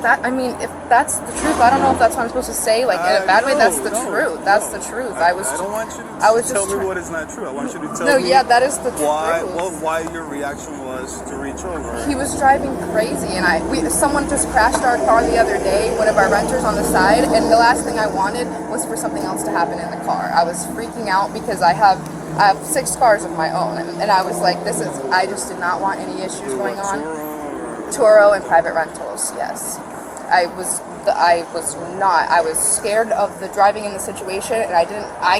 That, I mean, if that's the truth, I don't know if that's what I'm supposed to say. Like, in a bad way, that's the truth. That's the truth. I don't want you to tell me what is not true. I want you to tell me. No, yeah, that is the why, truth. well, why your reaction was to reach over. He was driving crazy, and someone just crashed our car the other day, one of our renters on the side, and the last thing I wanted was for something else to happen in the car. I was freaking out because I have 6 cars of my own, and I was like, I just did not want any issues going on. Toro and private rentals, yes. I was scared of the driving in the situation, and I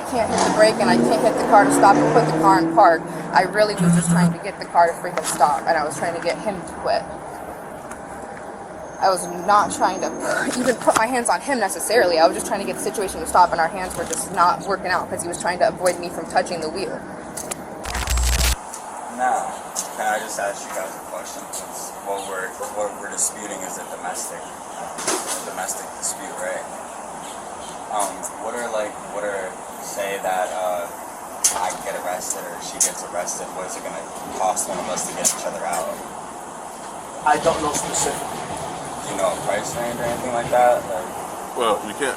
can't hit the brake and I can't hit the car to stop and put the car in park. I really was just trying to get the car to freaking stop, and I was trying to get him to quit. I was not trying to even put my hands on him necessarily. I was just trying to get the situation to stop, and our hands were just not working out because he was trying to avoid me from touching the wheel. Now, can I just ask you guys a question? Since what we're disputing is a domestic dispute, right? Say that I get arrested or she gets arrested, what is it gonna cost one of us to get each other out? I don't know specifically. Do you know a price range or anything like that? Well, you can't.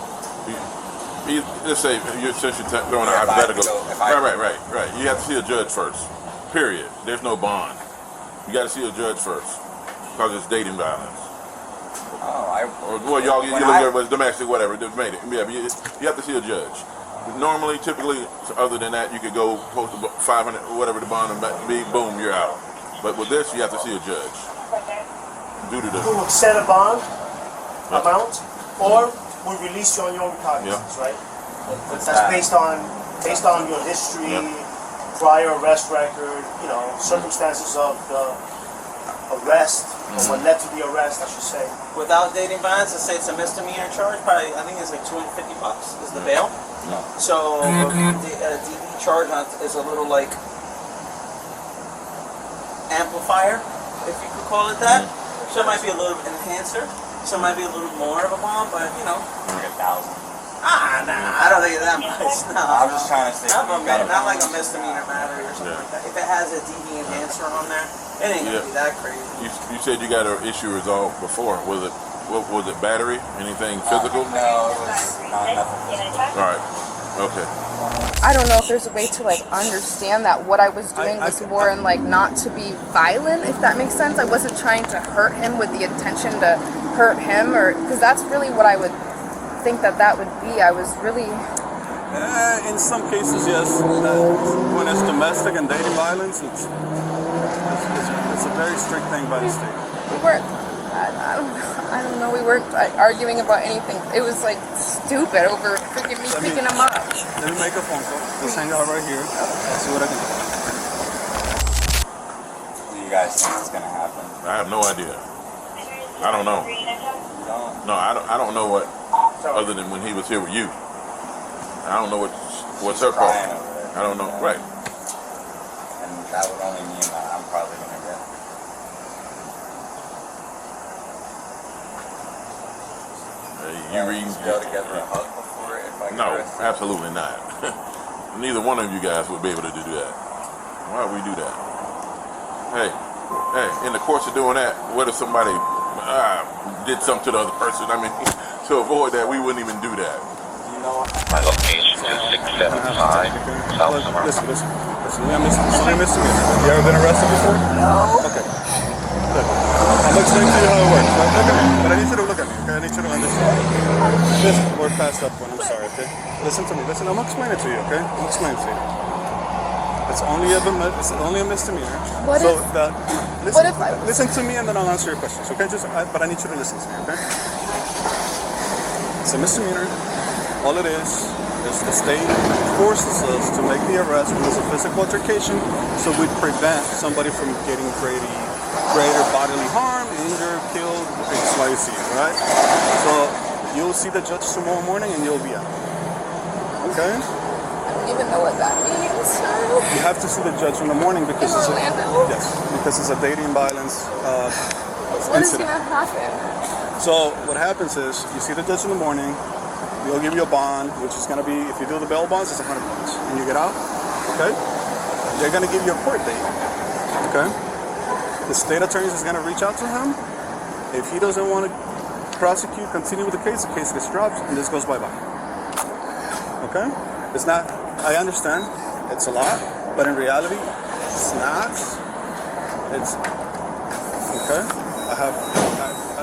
Let's say since you're throwing a hypothetical. Right. You have to see a judge first. Period. There's no bond. You got to see a judge first because it's dating violence. Well, domestic, whatever. Just made it. Yeah, but you have to see a judge. Normally, typically, other than that, you could go post 500, whatever the bond be. Boom, you're out. But with this, you have to see a judge. Due to the We will set a bond amount, or we release you on your own recognizance, right? That's based on your history, prior arrest record, circumstances of the arrest, or what led to the arrest, I should say. Without dating violence, let's say it's a misdemeanor charge. Probably, I think it's like $250 is the bail. No. So the DV charge is a little like amplifier, if you could call it that. So it might be a little enhancer. So it might be a little more of a bomb, but Like 1,000. I don't think it's that much. No, I'm just trying to say. not like a misdemeanor matter or something like that. If it has a DV enhancer on there, it ain't gonna be that crazy. You said you got an issue resolved before. Was it battery? Anything physical? No, it was nothing physical. All right. Okay. I don't know if there's a way to understand that what I was doing was more in not to be violent, if that makes sense. I wasn't trying to hurt him with the intention to hurt him, or because that's really what I would think that would be. I was really. In some cases, yes. When it's domestic and dating violence, it's a very strict thing by the state. We weren't. I don't know. We weren't arguing about anything. It was stupid over freaking me picking him up. Let me make a phone call. Just hang out right here. I'll see what I can do. Do you guys think it's gonna happen? I have no idea. I don't know. No, I don't know what other than when he was here with you. I don't know what's her fault. I don't know. Right. And that would only mean that I'm probably gonna get. You read. Go together a hug before if I get No, arrested? absolutely not. Neither one of you guys would be able to do that. Why would we do that? Hey, in the course of doing that, what if somebody did something to the other person? I mean, to avoid that, we wouldn't even do that. My location is 675 South Summer. Listen. It's only a misdemeanor. You ever been arrested before? No. Okay. Look, I'll explain to you how it works. Right? Look at me. But I need you to look at me, okay? I need you to understand. Listen, we're past that point. I'm sorry, okay? Listen to me. Listen, I'm going to explain it to you, okay? I'm explaining to you. It's only a misdemeanor. Listen to me and then I'll answer your questions, okay? But I need you to listen to me, okay? It's a misdemeanor. All it is is the state forces us to make the arrest when there's a physical altercation, so we prevent somebody from getting greater bodily harm, injured, killed, XYZ, right? So you'll see the judge tomorrow morning and you'll be out. Okay? I don't even know what that means, sir. You have to see the judge in the morning because In Orlando? because it's a dating violence What is incident. gonna happen? So what happens is you see the judge in the morning. They'll give you a bond, which is gonna be, if you do the bail bonds, it's $100, and you get out. Okay? They're gonna give you a court date. Okay? The state attorney is gonna reach out to him. If he doesn't want to prosecute, continue with the case gets dropped, and this goes bye-bye. Okay? It's not, I understand, it's a lot, but in reality, it's not. It's, okay?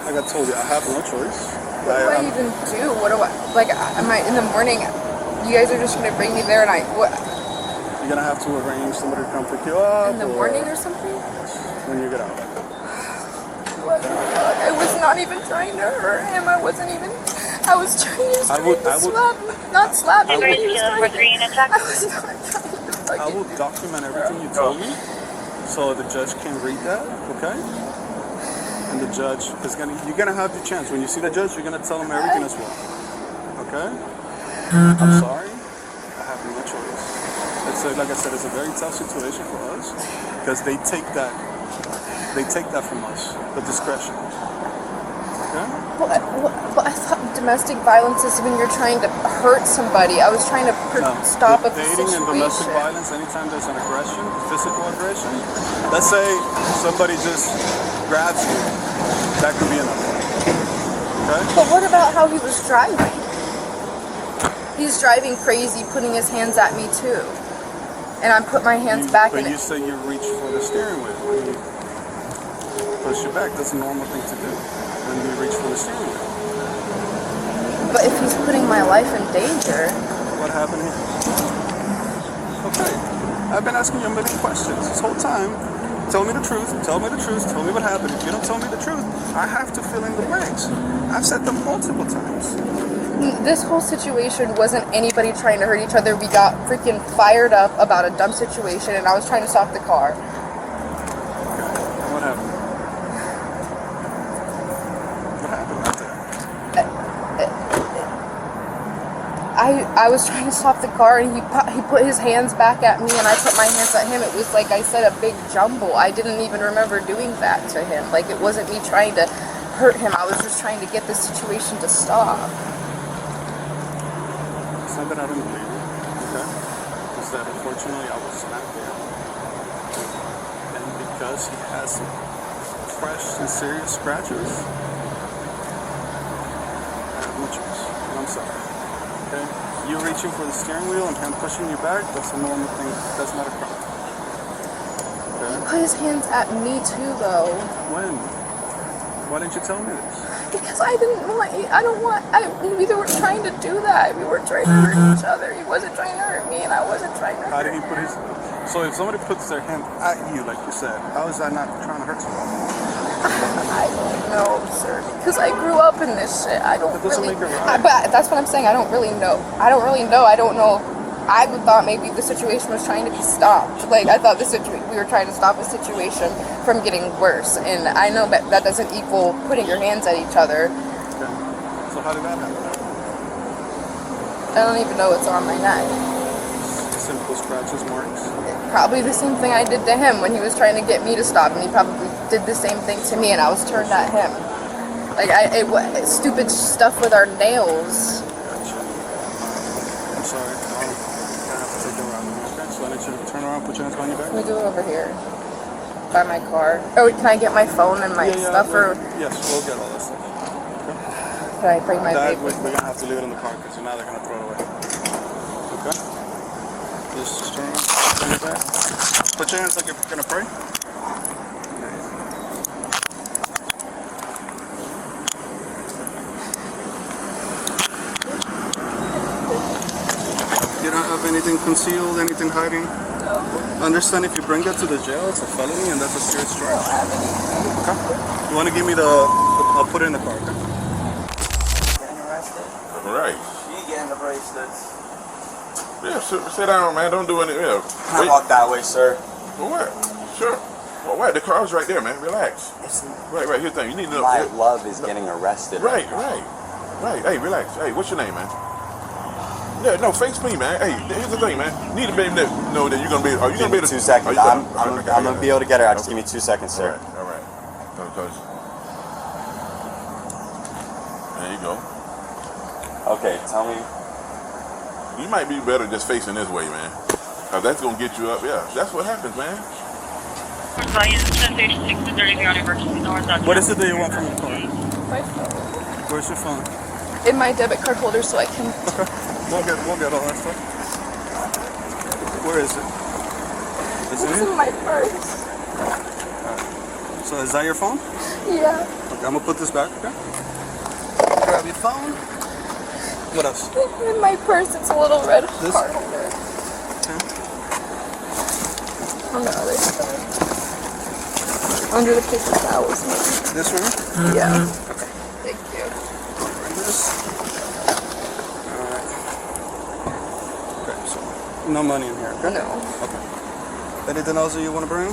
Like I told you, I have no choice. What do I even do? What do I, like, am I, in the morning, you guys are just gonna bring me there and what? You're gonna have to arrange somebody to come pick you up. In the morning or something? When you get out. What the fuck? I was not even trying to hurt him. I was trying to not slap him. Is there a for 3 unit check? I was not trying to fucking I will document everything you told me, so the judge can read that, okay? And the judge is you're gonna have the chance. When you see the judge, you're gonna tell him everything as well. Okay? I'm sorry. I have no choice. Like I said, it's a very tough situation for us because they take that from us, the discretion. Okay? But I thought domestic violence is when you're trying to hurt somebody. I was trying to stop a dating situation. and domestic violence, anytime there's an aggression, physical aggression, let's say somebody just grabs you, that could be enough. Okay? But what about how he was driving? He's driving crazy, putting his hands at me too. And I put my hands back in it. But you say you reach for the steering wheel. When you push your back, that's a normal thing to do. When you reach for the steering wheel. But if he's putting my life in danger... What happened here? Okay. I've been asking you a million questions this whole time. Tell me the truth. Tell me the truth. Tell me what happened. If you don't tell me the truth, I have to fill in the blanks. I've said them multiple times. This whole situation wasn't anybody trying to hurt each other. We got freaking fired up about a dumb situation, and I was trying to stop the car. Okay. What happened? What happened out there? I was trying to stop the car, and he put his hands back at me, and I put my hands at him. It was like I said, a big jumble. I didn't even remember doing that to him. Like, it wasn't me trying to hurt him. I was just trying to get the situation to stop. It's not that I don't believe it, okay? It's that unfortunately I was not there. And because he has some fresh and serious scratches, I have no choice. And I'm sorry. Okay? You reaching for the steering wheel and him pushing you back, that's a normal thing. That's not a crime. Okay? He put his hands at me too, though. When? Why didn't you tell me this? Because we weren't trying to do that. We weren't trying to hurt each other. He wasn't trying to hurt me, and I wasn't trying to hurt him. How did he put his... So if somebody puts their hand at you, like you said, how is that not trying to hurt somebody? I don't know, sir. Because I grew up in this shit. I don't That doesn't really... make it right. But that's what I'm saying. I don't really know. I don't know. I thought maybe the situation was trying to be stopped. Like, I thought we were trying to stop a situation from getting worse. And I know that doesn't equal putting your hands at each other. Okay. So how did that happen? I don't even know what's on my neck. Simple scratches, marks. Probably the same thing I did to him when he was trying to get me to stop, and he probably did the same thing to me, and I was turned at him. Like, stupid stuff with our nails. Gotcha. I'm sorry. I'm gonna have to take it around. Okay, so I need you to turn around, put your hands behind your back. Can we do it over here? By my car. Oh, can I get my phone and my stuff? Yes, we'll get all this stuff. Okay. Can I bring my That, baby? we're gonna have to leave it in the car because now they're gonna throw it away. Okay? Just turn around, turn your back. Put your hands like you're gonna pray. You don't have anything concealed, anything hiding? No. Understand if you bring that to the jail, it's a felony and that's a serious charge. Okay? You want to give me I'll put it in the car, okay? All right. She getting the bracelets. Yeah, sit down, man. Don't do anything. Yeah. Can I walk that way, sir? For what? Sure. Well, what? The car's right there, man. Relax. Right. Here's the thing. You need to know. My love is getting arrested. Right. Hey, relax. Hey, what's your name, man? Yeah, no, face me, man. Hey, here's the thing, man. You need to be able to know that you're gonna be. Are you gonna be able to? 2 seconds. I'm gonna be able to get her out. Just give me 2 seconds, sir. All right. Because there you go. Okay, tell me. You might be better just facing this way, man. Cause that's gonna get you up. Yeah, that's what happens, man. What is it that you want from the car? My phone. Where's your phone? In my debit card holder so I can... Okay. We'll get all that stuff. Where is it? Is it It's here? in my purse. So is that your phone? Yeah. Okay, I'm gonna put this back, okay? Grab your phone. What else? In my purse, it's a little red This? card holder. Okay. On the other side. Under the paper towels, maybe. This one? Yeah. Okay. Thank you. This. Alright. Okay, so no money in here, okay? No. Okay. Anything else that you want to bring? No.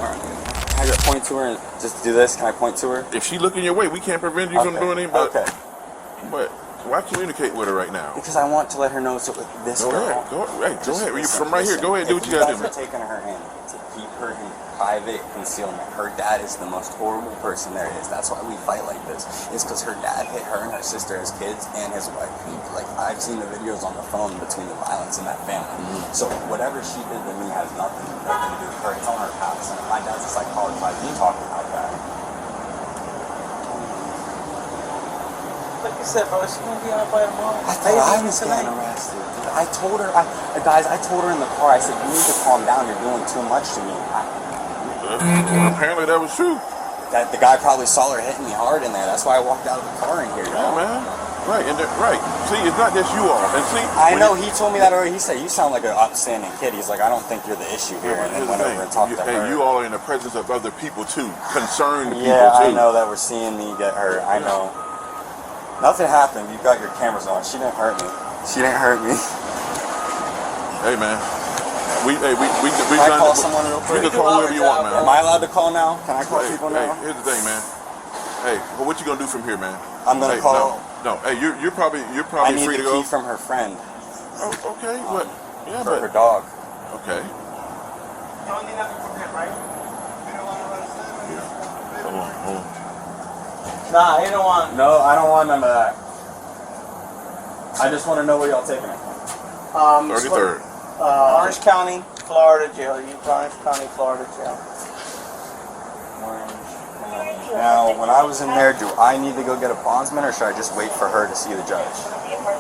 Alright. Can I just point to her and just do this? Can I point to her? If she looking your way, we can't prevent you from doing anything. But why communicate with her right now? Because I want to let her know it's this Go girl. ahead. Go ahead. You from right here. Go ahead. Do what you gotta do, man. Taking her in to keep her in private concealment. Her dad is the most horrible person there is. That's why we fight like this. It's because her dad hit her and her sister as kids and his wife. Like, I've seen the videos on the phone between the violence in that family. So whatever she did to me has nothing to do with her. It's on her past. And my dad's a psychologist. Why are you talking about that? Like I said, bro, she's gonna be out by tomorrow. I thought I was getting arrested. I told her, guys, I told her in the car, I said, you need to calm down, you're doing too much to me. Apparently that was true. That the guy probably saw her hitting me hard in there. That's why I walked out of the car in here. Yeah, man. Right, right. See, it's not just you all. And see, I know, he told me that already. He said, you sound like an upstanding kid. He's like, I don't think you're the issue here. And then went over and talked to her. Hey, you all are in the presence of other people too. Concerned people Yeah, too. I know that we're seeing me get hurt. I know. Nothing happened. You got your cameras on. She didn't hurt me. She didn't hurt me. Hey, man. We Can I call someone real quick? You can call whoever you want, man. Am I allowed to call now? Can I call people now? Hey, here's the thing, man. Hey, well, what you gonna do from here, man? I'm gonna call. No. Hey, you're probably I need free to the go. key from her friend. Oh, okay. What? Yeah, for her dog. Okay. You don't need nothing from him, right? Hold on. Nah, you don't want. No, I don't want none of that. I just want to know where y'all taking it. 33rd. Orange County, Florida jail. Orange County, Florida jail. Now, when I was in there, do I need to go get a bondsman, or should I just wait for her to see the judge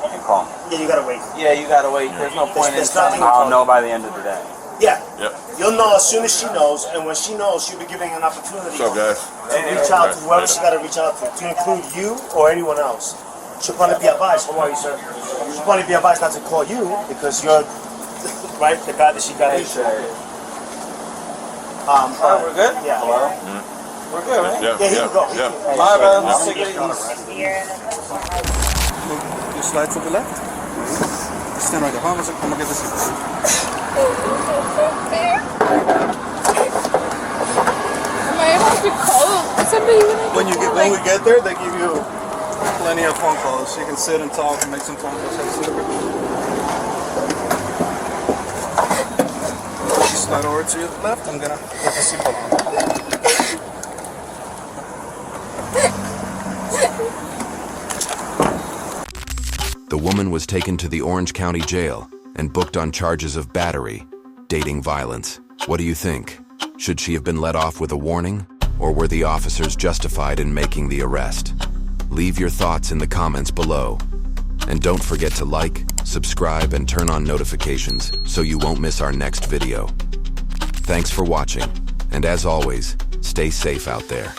and call me? Yeah, you gotta wait. Yeah, you gotta wait. There's no point in nothing. I'll know by the end of the day. Yeah. Yep. You'll know as soon as she knows, and when she knows, she'll be giving an opportunity What's up, guys? to reach out to whoever she gotta reach out to include you or anyone else. She'll probably be advised. How are you, sir? She'll probably be advised not to call you because you're right, the guy that she got issued. We're good? Yeah. Hello? We're good, right? Yeah, he can go. Yeah. My bad. Yeah. Take it easy. You slide to the left. Stand right there. Hold on a second. I'm gonna get this. Am I able to call somebody When we get there, they give you plenty of phone calls. You can sit and talk and make some phone calls. Slide over to your left. I'm gonna put the seatbelt on. The woman was taken to the Orange County Jail and booked on charges of battery, dating violence. What do you think? Should she have been let off with a warning, or were the officers justified in making the arrest? Leave your thoughts in the comments below. And don't forget to like, subscribe, and turn on notifications so you won't miss our next video. Thanks for watching, and as always, stay safe out there.